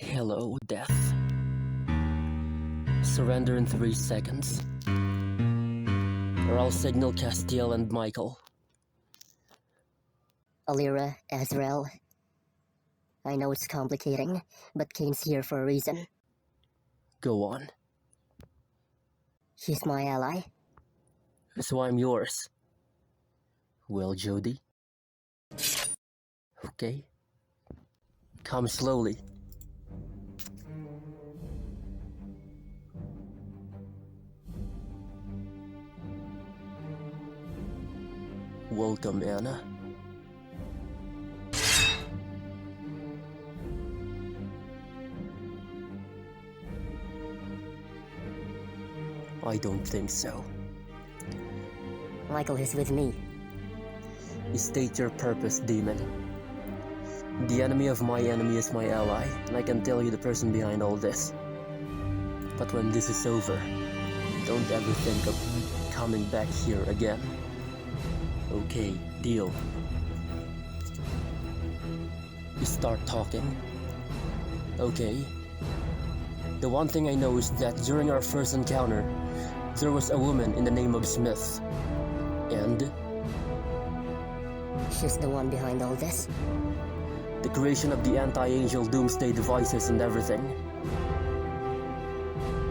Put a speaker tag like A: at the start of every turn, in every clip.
A: Hello, Death. Surrender in 3 seconds, or I'll signal Castiel and Michael.
B: Alira, Azrael. I know it's complicating, but Kane's here for a reason.
A: Go on.
B: She's my ally.
A: So I'm yours. Well, Jody? Okay. Come slowly. Welcome, Anna. I don't think so.
B: Michael is with me.
A: State your purpose, demon. The enemy of my enemy is my ally, and I can tell you the person behind all this. But when this is over, don't ever think of coming back here again. Okay, deal. You start talking. Okay. The one thing I know is that during our first encounter, there was a woman in the name of Smith. And
B: She's the one behind all this.
A: the creation of the anti-angel doomsday devices and everything.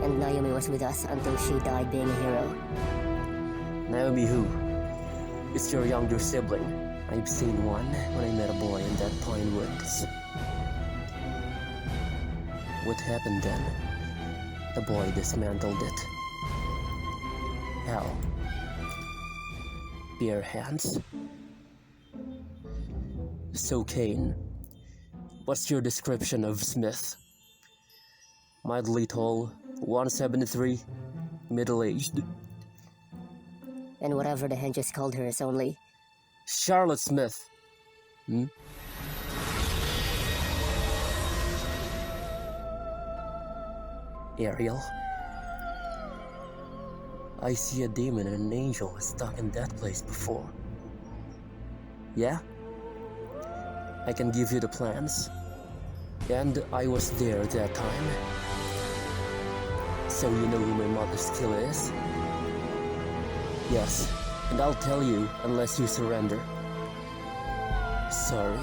B: And Naomi was with us until she died being a hero.
A: Naomi who? It's your younger sibling. I've seen one when I met a boy in that pine woods. What happened then? The boy dismantled it. How? Bare hands? So Kane, what's your description of Smith? Mildly tall, 173, middle-aged.
B: And whatever the henches called her is only...
A: Charlotte Smith. Ariel? I see a demon and an angel stuck in that place before. Yeah? I can give you the plans. And I was there that time. So you know who my mother's killer is? Yes, and I'll tell you unless you surrender. Sorry,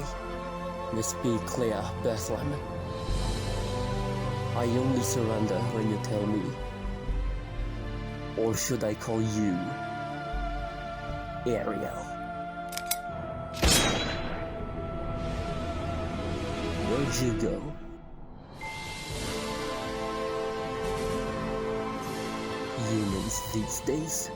A: Miss P. Clea Bethlehem. I only surrender when you tell me. Or should I call you Ariel? Where'd you go? Humans these days?